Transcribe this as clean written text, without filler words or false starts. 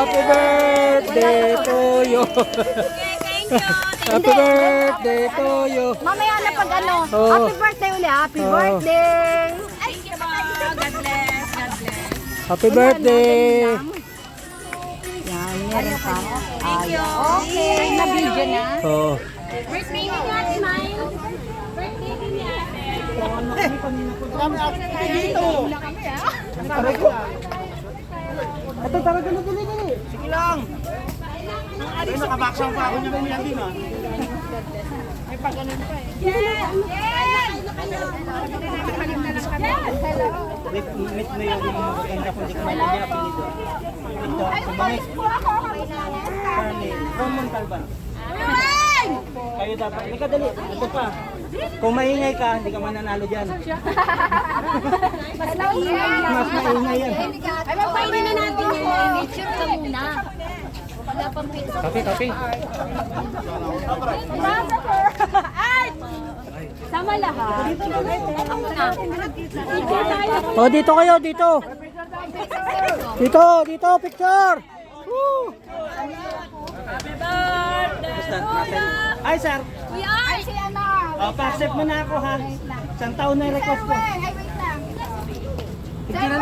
Happy birthday to you. Happy birthday to you. Mamaya na pag ano, Oh. happy birthday uli, happy birthday. Thank you po. God bless. God bless. Happy birthday. Yan, meron pa. Thank you. Okay, na-video na. Oh. Birthday din natin, Mine. Birthday din natin. Ito talaga na dali. Sige lang. Ay, nakabaksang pa ako niya kuya din ah. Meet mo yung maganda kung di ka maganda apelido. Ito, Sumamis. Charlie. Roman Talban. Kayo dapat. Ika dali. Ito pa. Kung maingay ka, hindi ka mananalo dyan. Mas maingay yan. Ay, magpainin na natin yan. Make sure ka muna. Wala pang pizza. Kape. Sama lahat. Ako na. Oh, dito kayo, dito. Dito, picture. Woo! Basta, natin. Ay, sir. We are. Si ano? Pa-accept mo na ako ha. Isang taon na request ko. Ay, wait lang.